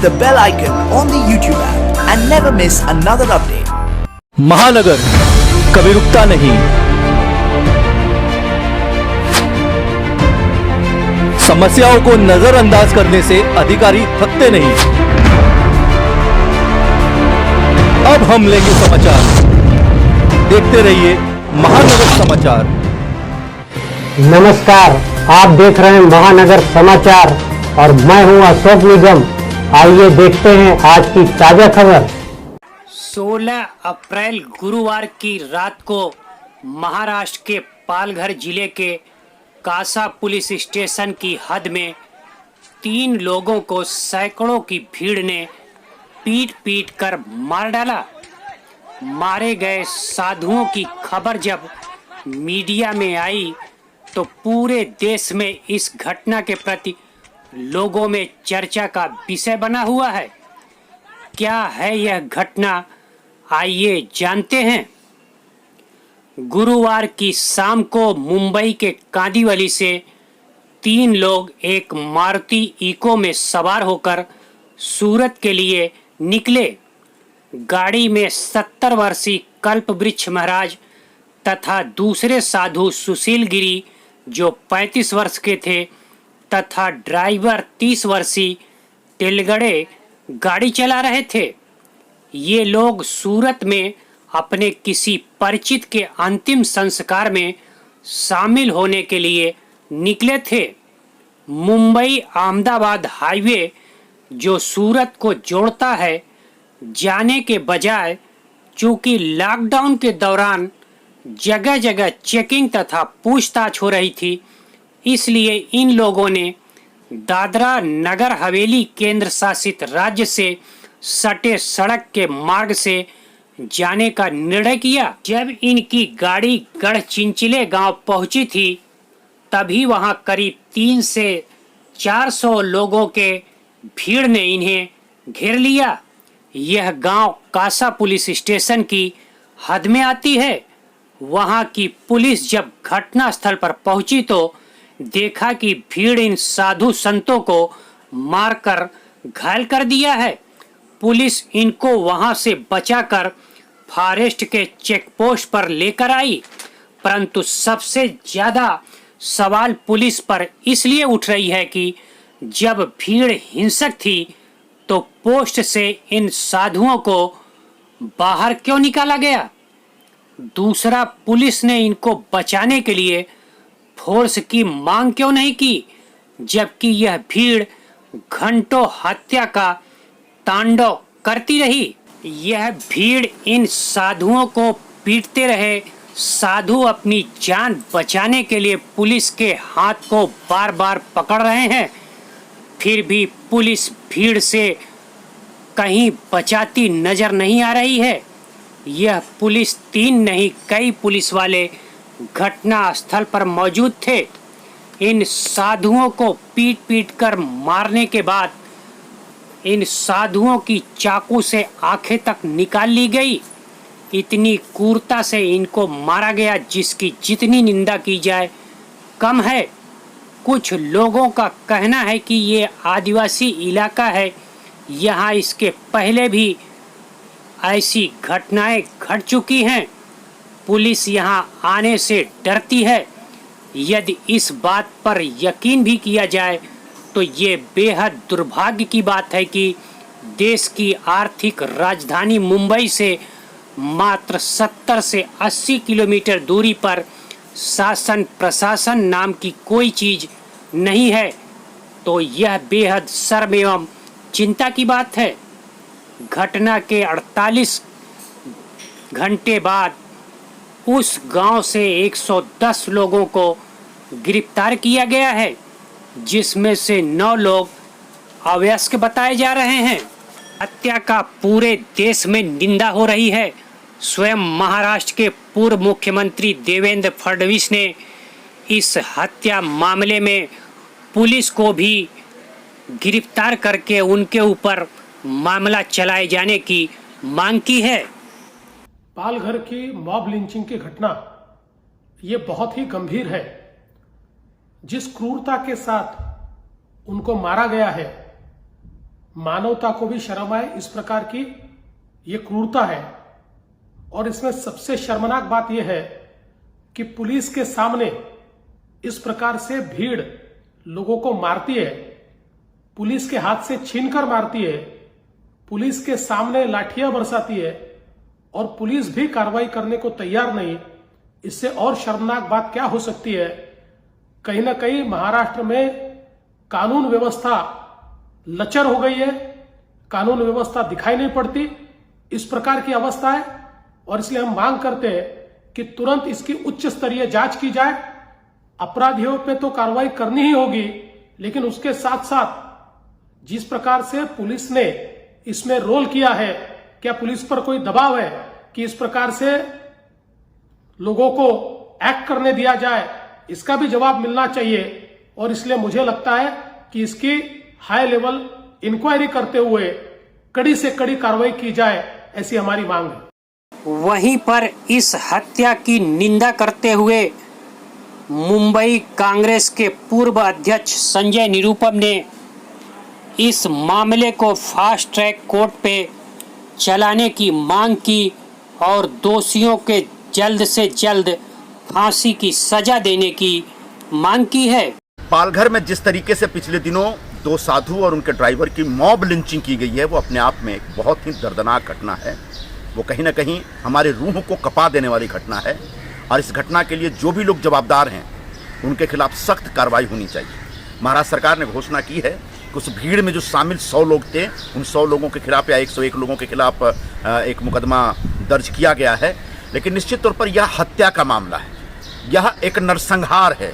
the bell icon on the YouTube app and never miss another update. महानगर कभी रुकता नहीं। समस्याओं को नजरअंदाज करने से अधिकारी थकते नहीं। अब हम लेंगे समाचार, देखते रहिए महानगर समाचार। नमस्कार, आप देख रहे हैं महानगर समाचार और मैं हूं अशोक निगम। आइए देखते हैं आज की ताजा खबर। 16 अप्रैल गुरुवार की रात को महाराष्ट्र के पालघर जिले के कासा पुलिस स्टेशन की हद में 3 लोगों को सैकड़ों की भीड़ ने पीट कर मार डाला। मारे गए साधुओं की खबर जब मीडिया में आई तो पूरे देश में इस घटना के प्रति लोगों में चर्चा का विषय बना हुआ है। क्या है यह घटना, आइए जानते हैं। गुरुवार की शाम को मुंबई के कांदिवली से 3 लोग एक मारुति इको में सवार होकर सूरत के लिए निकले। गाड़ी में 70 वर्षीय कल्पवृक्ष महाराज तथा दूसरे साधु सुशील गिरी जो 35 वर्ष के थे तथा ड्राइवर 30 वर्षीय तेलगड़े गाड़ी चला रहे थे। ये लोग सूरत में अपने किसी परिचित के अंतिम संस्कार में शामिल होने के लिए निकले थे। मुंबई अहमदाबाद हाईवे जो सूरत को जोड़ता है, जाने के बजाय चूंकि लॉकडाउन के दौरान जगह जगह चेकिंग तथा पूछताछ हो रही थी, इसलिए इन लोगों ने दादरा नगर हवेली केंद्र शासित राज्य से सटे सड़क के मार्ग से जाने का निर्णय किया। जब इनकी गाड़ी गढ़चिंचिले गांव पहुंची थी तभी वहां करीब 300 से 400 लोगों के भीड़ ने इन्हें घेर लिया। यह गांव कासा पुलिस स्टेशन की हद में आती है। वहां की पुलिस जब घटना स्थल पर पहुंची तो देखा कि भीड़ इन साधु संतों को मारकर घायल कर दिया है। पुलिस इनको वहां से बचाकर फॉरेस्ट के चेक पोस्ट पर लेकर आई, परंतु सबसे ज्यादा सवाल पुलिस पर इसलिए उठ रही है कि जब भीड़ हिंसक थी तो पोस्ट से इन साधुओं को बाहर क्यों निकाला गया। दूसरा, पुलिस ने इनको बचाने के लिए फोर्स की मांग क्यों नहीं की, जबकि यह भीड़ घंटों हत्या का तांडव करती रही। यह भीड़ इन साधुओं को पीटते रहे। साधु अपनी जान बचाने के लिए पुलिस के हाथ को बार बार पकड़ रहे हैं, फिर भी पुलिस भीड़ से कहीं बचाती नजर नहीं आ रही है। यह पुलिस 3 नहीं कई पुलिस वाले घटना स्थल पर मौजूद थे। इन साधुओं को पीट कर मारने के बाद इन साधुओं की चाकू से आंखें तक निकाल ली गई। इतनी क्रूरता से इनको मारा गया जिसकी जितनी निंदा की जाए कम है। कुछ लोगों का कहना है कि ये आदिवासी इलाका है, यहाँ इसके पहले भी ऐसी घटनाएं घट चुकी हैं। पुलिस यहाँ आने से डरती है। यदि इस बात पर यकीन भी किया जाए तो ये बेहद दुर्भाग्य की बात है कि देश की आर्थिक राजधानी मुंबई से मात्र 70 से 80 किलोमीटर दूरी पर शासन प्रशासन नाम की कोई चीज नहीं है, तो यह बेहद शर्म एवं चिंता की बात है। घटना के 48 घंटे बाद उस गांव से 110 लोगों को गिरफ्तार किया गया है, जिसमें से 9 लोग अवयस्क बताए जा रहे हैं। हत्या का पूरे देश में निंदा हो रही है। स्वयं महाराष्ट्र के पूर्व मुख्यमंत्री देवेंद्र फडणवीस ने इस हत्या मामले में पुलिस को भी गिरफ्तार करके उनके ऊपर मामला चलाए जाने की मांग की है। पालघर की मॉब लिंचिंग की घटना ये बहुत ही गंभीर है। जिस क्रूरता के साथ उनको मारा गया है, मानवता को भी शर्म आए, इस प्रकार की ये क्रूरता है। और इसमें सबसे शर्मनाक बात यह है कि पुलिस के सामने इस प्रकार से भीड़ लोगों को मारती है, पुलिस के हाथ से छीनकर मारती है, पुलिस के सामने लाठियां बरसाती है और पुलिस भी कार्रवाई करने को तैयार नहीं। इससे और शर्मनाक बात क्या हो सकती है? कहीं ना कहीं महाराष्ट्र में कानून व्यवस्था लचर हो गई है, कानून व्यवस्था दिखाई नहीं पड़ती, इस प्रकार की अवस्था है। और इसलिए हम मांग करते हैं कि तुरंत इसकी उच्च स्तरीय जांच की जाए। अपराधियों पे तो कार्रवाई करनी ही होगी, लेकिन उसके साथ साथ जिस प्रकार से पुलिस ने इसमें रोल किया है, क्या पुलिस पर कोई दबाव है कि इस प्रकार से लोगों को एक्ट करने दिया जाए? इसका भी जवाब मिलना चाहिए। और इसलिए मुझे लगता है कि इसकी हाई लेवल इंक्वायरी करते हुए कड़ी से कड़ी कार्रवाई की जाए, ऐसी हमारी मांग है। वहीं पर इस हत्या की निंदा करते हुए मुंबई कांग्रेस के पूर्व अध्यक्ष संजय निरुपम ने इस मामले को फास्ट ट्रैक कोर्ट पे चलाने की मांग की और दोषियों के जल्द से जल्द फांसी की सजा देने की मांग की है। पालघर में जिस तरीके से पिछले दिनों 2 साधु और उनके ड्राइवर की मॉब लिंचिंग की गई है, वो अपने आप में एक बहुत ही दर्दनाक घटना है। वो कहीं ना कहीं हमारे रूह को कपा देने वाली घटना है और इस घटना के लिए जो भी लोग जवाबदार हैं उनके खिलाफ सख्त कार्रवाई होनी चाहिए। महाराष्ट्र सरकार ने घोषणा की है कि उस भीड़ में जो शामिल 100 लोग थे, उन 100 लोगों के खिलाफ या 101 लोगों के खिलाफ एक मुकदमा दर्ज किया गया है। लेकिन निश्चित तौर पर यह हत्या का मामला है, यह एक नरसंहार है,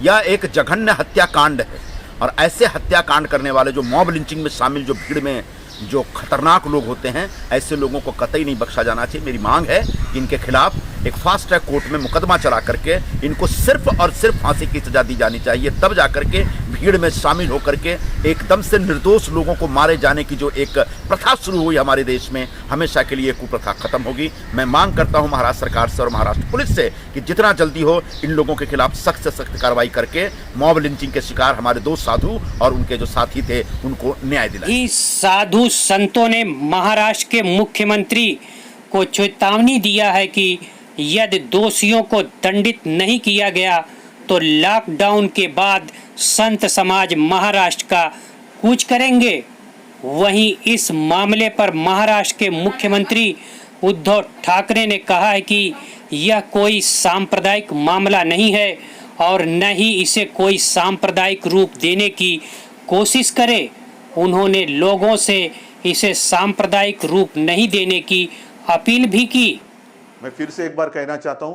यह एक जघन्य हत्याकांड है। और ऐसे हत्याकांड करने वाले, जो मॉब लिंचिंग में शामिल, जो भीड़ में जो खतरनाक लोग होते हैं, ऐसे लोगों को कतई नहीं बख्शा जाना चाहिए। मेरी मांग है कि इनके खिलाफ एक फास्ट ट्रैक कोर्ट में मुकदमा चला करके इनको सिर्फ और सिर्फ फांसी की सजा दी जानी चाहिए। तब जाकर के भीड़ में शामिल होकर के एकदम से निर्दोष लोगों को मारे जाने की जो एक प्रथा शुरू हुई हमारे देश में, हमेशा के लिए कुप्रथा खत्म होगी। मैं मांग करता हूं महाराष्ट्र सरकार से और महाराष्ट्र पुलिस से कि जितना जल्दी हो इन लोगों के खिलाफ सख्त से सख्त कार्रवाई करके मॉब लिंचिंग के शिकार हमारे 2 साधु और उनके जो साथी थे उनको न्याय दिलाए। इस साधु संतों ने महाराष्ट्र के मुख्यमंत्री को चेतावनी दिया है कि यदि दोषियों को दंडित नहीं किया गया तो लॉकडाउन के बाद संत समाज महाराष्ट्र का कूच करेंगे। वहीं इस मामले पर महाराष्ट्र के मुख्यमंत्री उद्धव ठाकरे ने कहा है कि यह कोई सांप्रदायिक मामला नहीं है और न ही इसे कोई सांप्रदायिक रूप देने की कोशिश करे। उन्होंने लोगों से इसे सांप्रदायिक रूप नहीं देने की अपील भी की। मैं फिर से एक बार कहना चाहता हूं,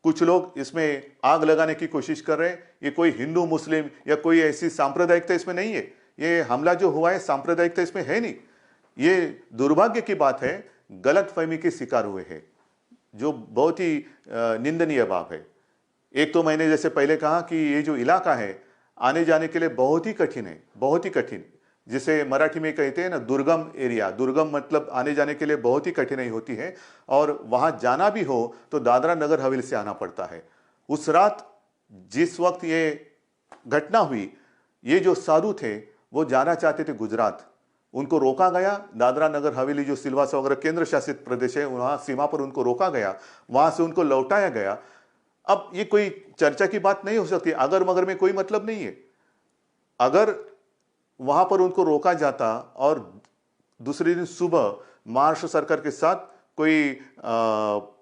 कुछ लोग इसमें आग लगाने की कोशिश कर रहे हैं। ये कोई हिंदू मुस्लिम या कोई ऐसी सांप्रदायिकता इसमें नहीं है। ये हमला जो हुआ है सांप्रदायिकता इसमें है नहीं। ये दुर्भाग्य की बात है, गलतफहमी के शिकार हुए हैं, जो बहुत ही निंदनीय बात है। एक तो मैंने जैसे पहले कहा कि ये जो इलाका है आने जाने के लिए बहुत ही कठिन है, बहुत ही कठिन। जिसे मराठी में कहते हैं ना, दुर्गम एरिया। दुर्गम मतलब आने जाने के लिए बहुत ही कठिनाई होती है और वहां जाना भी हो तो दादरा नगर हवेली से आना पड़ता है। उस रात जिस वक्त ये घटना हुई, ये जो साधु थे वो जाना चाहते थे गुजरात, उनको रोका गया। दादरा नगर हवेली जो सिलवासा वगैरह केंद्र शासित प्रदेश है, वहां सीमा पर उनको रोका गया, वहां से उनको लौटाया गया। अब ये कोई चर्चा की बात नहीं हो सकती, अगर मगर में कोई मतलब नहीं है। अगर वहां पर उनको रोका जाता और दूसरे दिन सुबह महाराष्ट्र सरकार के साथ कोई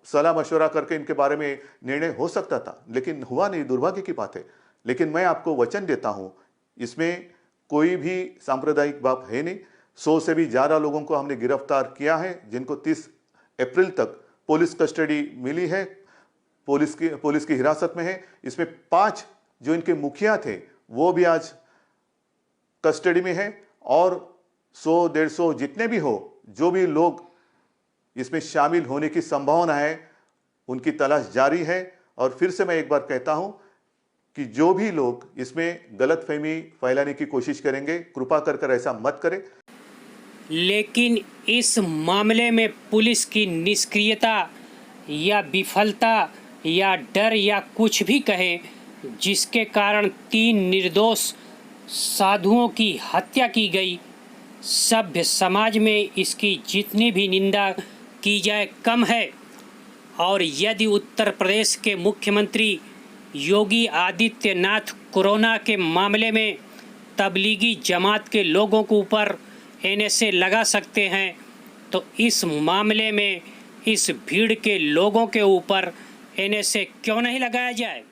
सलाह मशवरा करके इनके बारे में निर्णय हो सकता था, लेकिन हुआ नहीं। दुर्भाग्य की बात है। लेकिन मैं आपको वचन देता हूं, इसमें कोई भी सांप्रदायिक बात है नहीं। 100 से भी ज्यादा लोगों को हमने गिरफ्तार किया है, जिनको 30 अप्रैल तक पुलिस कस्टडी मिली है, पुलिस की हिरासत में है। इसमें 5 जो इनके मुखिया थे वो भी आज कस्टडी में है और 100-150 जितने भी हो, जो भी लोग इसमें शामिल होने की संभावना है, उनकी तलाश जारी है। और फिर से मैं एक बार कहता हूं कि जो भी लोग इसमें गलतफहमी फैलाने की कोशिश करेंगे, कृपा कर ऐसा मत करें। लेकिन इस मामले में पुलिस की निष्क्रियता या विफलता या डर या कुछ भी कहे, जिसके कारण 3 निर्दोष साधुओं की हत्या की गई, सभ्य समाज में इसकी जितनी भी निंदा की जाए कम है। और यदि उत्तर प्रदेश के मुख्यमंत्री योगी आदित्यनाथ कोरोना के मामले में तबलीगी जमात के लोगों के ऊपर एनएसए लगा सकते हैं, तो इस मामले में इस भीड़ के लोगों के ऊपर एनएसए क्यों नहीं लगाया जाए।